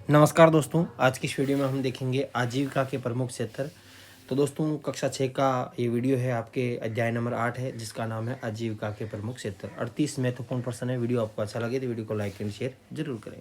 नमस्कार दोस्तों, आज की इस वीडियो में हम देखेंगे आजीविका के प्रमुख क्षेत्र। तो दोस्तों कक्षा 6 का ये वीडियो है, आपके अध्याय नंबर 8 है, जिसका नाम है आजीविका के प्रमुख क्षेत्र। 38 महत्वपूर्ण प्रश्न है। वीडियो आपको अच्छा लगे तो वीडियो को लाइक एंड शेयर जरूर करें।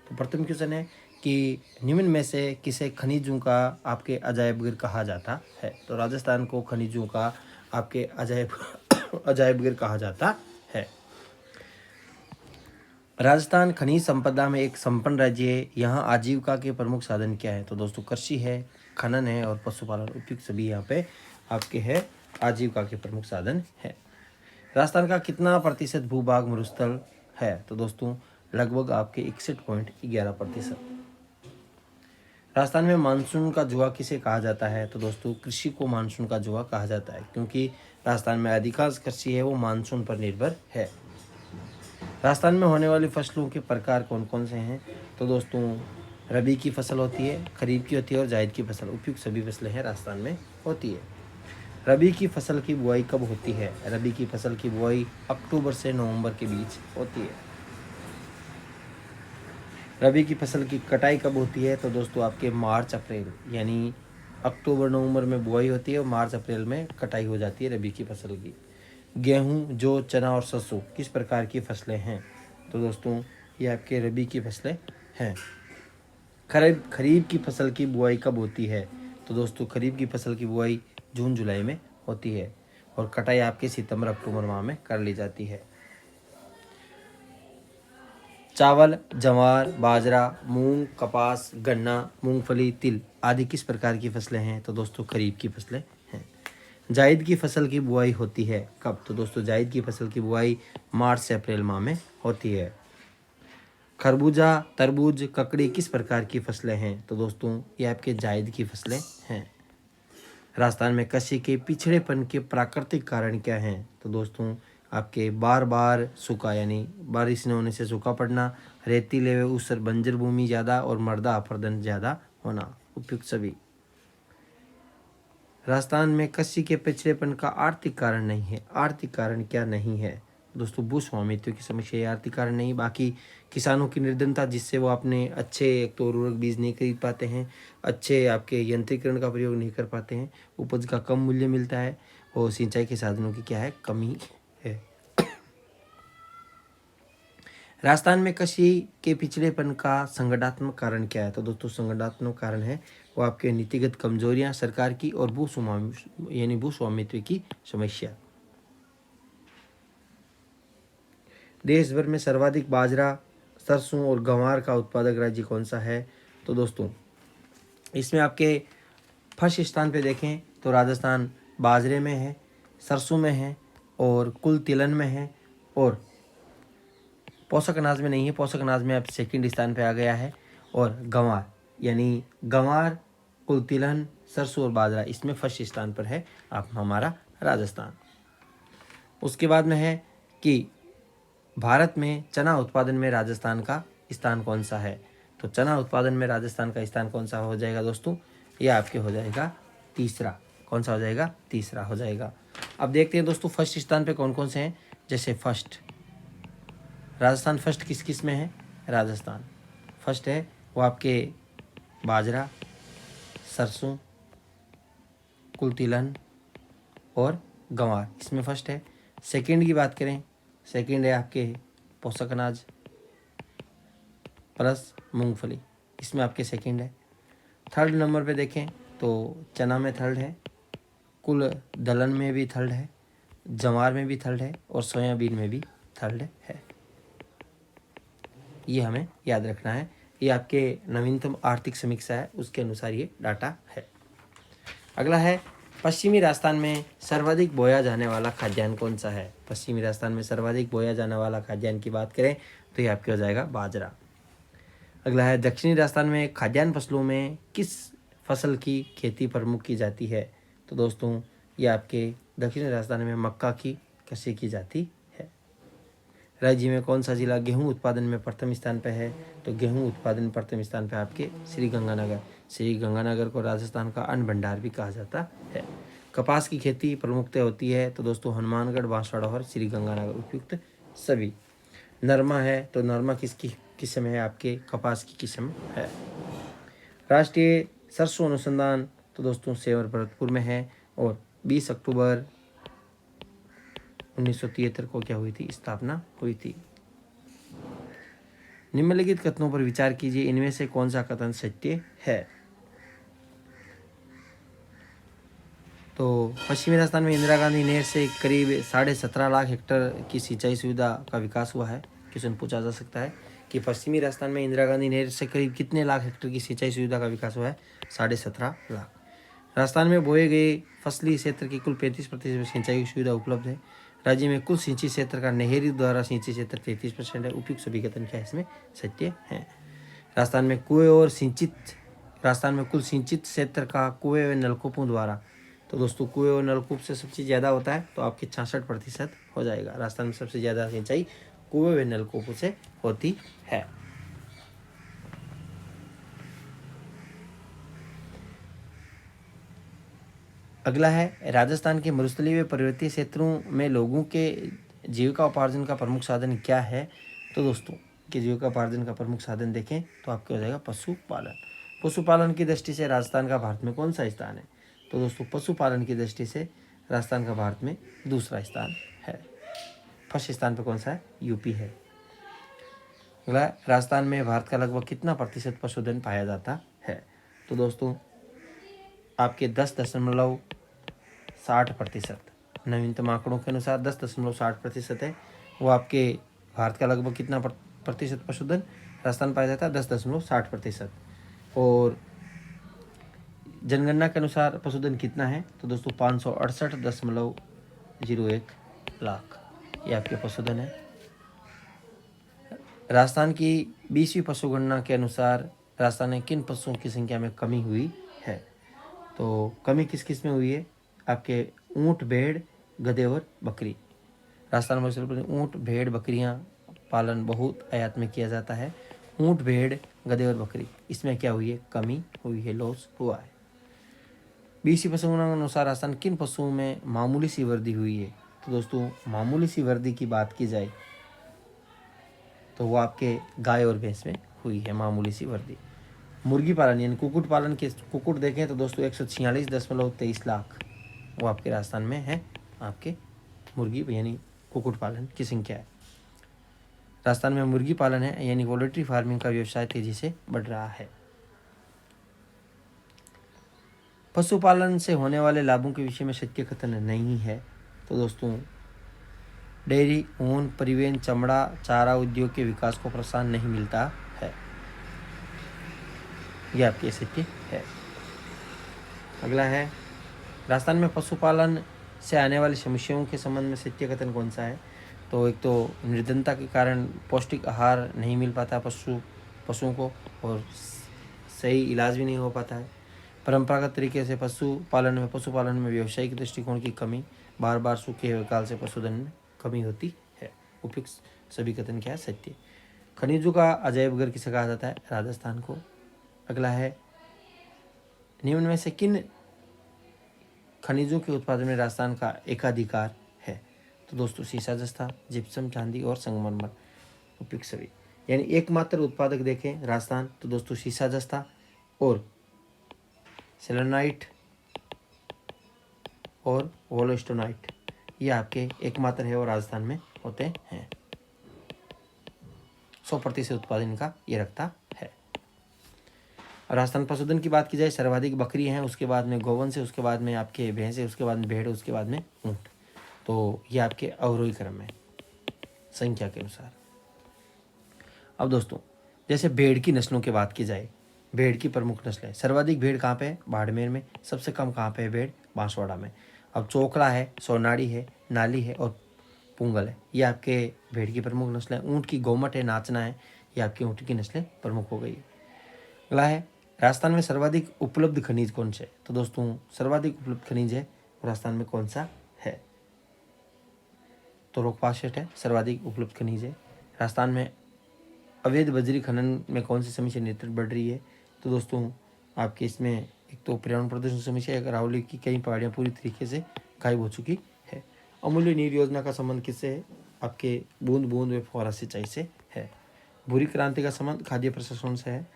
तो प्रथम क्वेश्चन है कि निम्न में से किसे खनिजों का आपके अजायबगढ़ कहा जाता है। तो राजस्थान को खनिजों का आपके अजायबगढ़ कहा जाता है। राजस्थान खनिज संपदा में एक संपन्न राज्य है। यहाँ आजीविका के प्रमुख साधन क्या है। तो दोस्तों कृषि है, खनन है और पशुपालन, उपयुक्त सभी यहाँ पे आपके है आजीविका के प्रमुख साधन है। राजस्थान का कितना प्रतिशत भूभाग मरुस्थल है। तो दोस्तों लगभग आपके 61.11%। राजस्थान में मानसून का जुआ किसे कहा जाता है। तो दोस्तों कृषि को मानसून का जुआ कहा जाता है, क्योंकि राजस्थान में अधिकांश कृषि है वो मानसून पर निर्भर है। राजस्थान में होने वाली फसलों के प्रकार कौन कौन से हैं। तो दोस्तों रबी की फसल होती है, खरीफ की होती है और जायद की फसल, उपयुक्त सभी फसलें हैं राजस्थान में होती है। रबी की फसल की बुआई कब होती है। रबी की फसल की बुआई अक्टूबर से नवंबर के बीच होती है। रबी की फसल की कटाई कब होती है। तो दोस्तों आपके मार्च अप्रैल, यानी अक्टूबर नवंबर में बुआई होती है और मार्च अप्रैल में कटाई हो जाती है रबी की फसल की। गेहूं, जौ, चना और सरसों किस प्रकार की फसलें हैं। तो दोस्तों ये आपके रबी की फसलें हैं। खरीफ की फसल की बुआई कब होती है। तो दोस्तों खरीफ की फसल की बुआई जून जुलाई में होती है और कटाई आपके सितंबर अक्टूबर माह में कर ली जाती है। चावल, ज्वार, बाजरा, मूंग, कपास, गन्ना, मूंगफली, तिल आदि किस प्रकार की फसलें हैं। तो दोस्तों खरीफ की फसलें हैं। जायद की फसल की बुआई होती है कब। तो दोस्तों जायद की फसल की बुआई मार्च से अप्रैल माह में होती है। खरबूजा, तरबूज, ककड़ी किस प्रकार की फसलें हैं। तो दोस्तों ये आपके जायद की फसलें हैं। राजस्थान में कृषि के पिछड़ेपन के प्राकृतिक कारण क्या हैं। तो दोस्तों आपके बार बार सूखा, यानी बारिश न होने से सूखा पड़ना, रेतीले व ऊसर बंजर भूमि ज़्यादा और मृदा अपरदन ज़्यादा होना, उपयुक्त सभी। राजस्थान में कृषि के पिछड़ेपन का आर्थिक कारण नहीं है। आर्थिक कारण क्या नहीं है। दोस्तों भू स्वामित्व की समस्या आर्थिक कारण नहीं, बाकी किसानों की निर्धनता, जिससे वो अपने अच्छे एक तो उर्वरक बीज नहीं खरीद पाते हैं, अच्छे आपके यंत्रीकरण का प्रयोग नहीं कर पाते हैं, उपज का कम मूल्य मिलता है और सिंचाई के साधनों की क्या है, कमी है। राजस्थान में कृषि के पिछड़ेपन का संगठनात्मक कारण क्या है। तो दोस्तों संगठनात्मक कारण है वो आपके नीतिगत कमजोरियां सरकार की और भू स्वामित्व की समस्या। देश भर में सर्वाधिक बाजरा, सरसों और गंवार का उत्पादक राज्य कौन सा है। तो दोस्तों इसमें आपके फर्स्ट स्थान पे देखें तो राजस्थान बाजरे में है, सरसों में है और कुल तिलहन में है, और पोषक अनाज में नहीं है। पोषक अनाज में अब सेकंड स्थान पे आ गया है। और गंवार, यानी गंवार, कुल तिलहन, सरसों और बाजरा इसमें फर्स्ट स्थान पर है आप हमारा राजस्थान। उसके बाद में है कि भारत में चना उत्पादन में राजस्थान का स्थान कौन सा है। तो चना उत्पादन में राजस्थान का स्थान कौन सा हो जाएगा दोस्तों, यह आपके हो जाएगा तीसरा। कौन सा हो जाएगा, तीसरा हो जाएगा। अब देखते हैं दोस्तों फर्स्ट स्थान पे कौन कौन से हैं। जैसे फर्स्ट राजस्थान फर्स्ट किस किस में है। राजस्थान फर्स्ट है वो आपके बाजरा, सरसों, कुल तिलहन और गंवार, इसमें फर्स्ट है। सेकंड की बात करें, सेकंड है आपके पोषक अनाज प्लस मूंगफली, इसमें आपके सेकंड है। थर्ड नंबर पे देखें तो चना में थर्ड है, कुल दलहन में भी थर्ड है, जवार में भी थर्ड है और सोयाबीन में भी थर्ड है। ये हमें याद रखना है। ये आपके नवीनतम आर्थिक समीक्षा है, उसके अनुसार ये डाटा है। अगला है पश्चिमी राजस्थान में सर्वाधिक बोया जाने वाला खाद्यान्न कौन सा है। पश्चिमी राजस्थान में सर्वाधिक बोया जाने वाला खाद्यान्न की बात करें तो ये आपके हो जाएगा बाजरा। अगला है दक्षिणी राजस्थान में खाद्यान्न फसलों में किस फसल की खेती प्रमुख की जाती है। तो दोस्तों ये आपके दक्षिणी राजस्थान में मक्का की कृषि की जाती है। राज्य में कौन सा जिला गेहूं उत्पादन में प्रथम स्थान पर है। तो गेहूं उत्पादन प्रथम स्थान पर आपके श्री गंगानगर। श्री गंगानगर को राजस्थान का अन्न भंडार भी कहा जाता है। कपास की खेती प्रमुखतः होती है तो दोस्तों हनुमानगढ़, बांसवाड़ा और श्री गंगानगर, उपयुक्त सभी। नरमा है तो नरमा किसकी किस्म है, आपके कपास की किस्म है। राष्ट्रीय सरसों अनुसंधान तो दोस्तों सेवर भरतपुर में है और 20 अक्टूबर 1973 को क्या हुई थी, स्थापना हुई थी। निम्नलिखित कथनों पर विचार कीजिए, इनमें से कौन सा कथन सत्य है। तो पश्चिमी राजस्थान में इंदिरा गांधी नहर से करीब 17.5 लाख हेक्टेयर की सिंचाई सुविधा का विकास हुआ है। क्वेश्चन पूछा जा सकता है कि पश्चिमी राजस्थान में इंदिरा गांधी नहर से करीब कितने लाख हेक्टेयर की सिंचाई सुविधा का विकास हुआ है, 17.5 लाख। राजस्थान में बोए गए फसली क्षेत्र की कुल 35% सिंचाई की सुविधा उपलब्ध है। राज्य में कुल सिंचित क्षेत्र का नहरी द्वारा सिंचित क्षेत्र 33% है। उपयुक्त सभी कथन क्या इसमें सत्य है। राजस्थान में कुल सिंचित क्षेत्र का कुएं व नलकूपों द्वारा, तो दोस्तों कुएं और नलकूप से सबसे ज़्यादा होता है, तो आपके 66% हो जाएगा। राजस्थान में सबसे ज़्यादा सिंचाई कुएं व नलकूपों से होती है। अगला है, राजस्थान के मरुस्थलीय व पर्वतीय क्षेत्रों में लोगों के जीविका उपार्जन का प्रमुख साधन क्या है। तो दोस्तों के जीविका उपार्जन का प्रमुख साधन देखें तो आपके हो जाएगा पशुपालन। पशुपालन की दृष्टि से राजस्थान का भारत में कौन सा स्थान है। तो दोस्तों पशुपालन की दृष्टि से राजस्थान का भारत में दूसरा स्थान है। फर्स्ट स्थान पर कौन सा है, यूपी है। अगला, राजस्थान में भारत का लगभग कितना प्रतिशत पशुधन पाया जाता है। तो दोस्तों आपके 10.60%, नवीनतम आंकड़ों के अनुसार 10.60% है। वो आपके भारत का लगभग कितना प्रतिशत पशुधन राजस्थान पाया जाता है, 10.60%। और जनगणना के अनुसार पशुधन कितना है, तो दोस्तों 568.01 लाख ये आपके पशुधन है। राजस्थान की 20वीं पशुगणना के अनुसार राजस्थान में किन पशुओं की संख्या में कमी हुई है। तो कमी किस किस में हुई है, आपके ऊँट, भेड़, गधे और बकरी। राजस्थान में ऊँट, भेड़, बकरियां पालन बहुत आयात में किया जाता है। ऊँट, भेड़, गधे और बकरी, इसमें क्या हुई है, कमी हुई है, लॉस हुआ है। 20वीं पशुगणना के अनुसार राजस्थान किन पशुओं में मामूली सी वृद्धि हुई है। तो दोस्तों मामूली सी वृद्धि की बात की जाए तो वो आपके गाय और भैंस में हुई है मामूली सी वृद्धि। मुर्गी पालन यानी कुक्कुट पालन के कुक्कुट देखें तो दोस्तों 146.23 लाख वो आपके राजस्थान में है। आपके मुर्गी यानी कुक्कुट पालन की संख्या है। राजस्थान में मुर्गी पालन है यानी पोल्ट्री फार्मिंग का व्यवसाय तेजी से बढ़ रहा है। पशुपालन से होने वाले लाभों के विषय में सत्य कथन नहीं है। तो दोस्तों डेयरी, ऊन, परिवहन, चमड़ा, चारा उद्योग के विकास को प्रोत्साहन नहीं मिलता है, यह आपके सत्य है। अगला है, राजस्थान में पशुपालन से आने वाली समस्याओं के संबंध में सत्य कथन कौन सा है। तो एक तो निर्धनता के कारण पौष्टिक आहार नहीं मिल पाता पशुओं को और सही इलाज भी नहीं हो पाता है। परंपरागत तरीके से पशुपालन में व्यावसायिक दृष्टिकोण की कमी, बार बार सूखे हुए काल से पशुधन में कमी होती है। उपयुक्त सभी कथन क्या है, सत्य। खनिजों का अजैब घर किसे कहा जाता है, राजस्थान को। अगला है, निम्न में से किन खनिजों के उत्पादन में राजस्थान का एकाधिकार है। तो दोस्तों सीसा, जस्ता, जिप्सम, चांदी और संगमरमर। उपयुक्त सभी यानी एकमात्र उत्पादक देखें राजस्थान तो दोस्तों सीसा, जस्ता और सेलेनाइट और वोलोस्टोनाइट ये आपके एकमात्र है और राजस्थान में होते हैं। 100% उत्पादन का ये रखता है। राजस्थान पशुधन की बात की जाए, सर्वाधिक बकरी हैं, उसके बाद में गोवंश है, उसके बाद में आपके भैंस है, उसके बाद में भेड़, उसके बाद में ऊँट। तो ये आपके अवरोही क्रम है संख्या के अनुसार। अब दोस्तों जैसे भेड़ की नस्लों की बात की जाए, भेड़ की प्रमुख नस्लें, सर्वाधिक भेड़ कहाँ पे है, बाड़मेर में। सबसे कम कहाँ पे है भेड़, बांसवाड़ा में। अब चोकला है, सोनाड़ी है, नाली है और पुंगल है, ये आपके भेड़ की प्रमुख नस्लें। ऊँट की गोमट है, नाचना है, ये आपकी ऊँट की नस्लें प्रमुख हो गई। अगला है, राजस्थान में सर्वाधिक उपलब्ध खनिज कौन से। तो दोस्तों सर्वाधिक उपलब्ध खनिज है राजस्थान में कौन सा है, तो रोकपाशेट है सर्वाधिक उपलब्ध खनिज है। राजस्थान में अवैध बजरी खनन में कौन सी समस्या निरंतर बढ़ रही है। तो दोस्तों आपके इसमें एक तो पर्यावरण प्रदूषण समस्या है, अरावली की कई पहाड़ियाँ पूरी तरीके से गायब हो चुकी है। अमूल्य नीर योजना का संबंध किससे है, आपके बूंद बूंद व फुहारा सिंचाई से है। भूरी क्रांति का संबंध खाद्य प्रसंस्करण से है।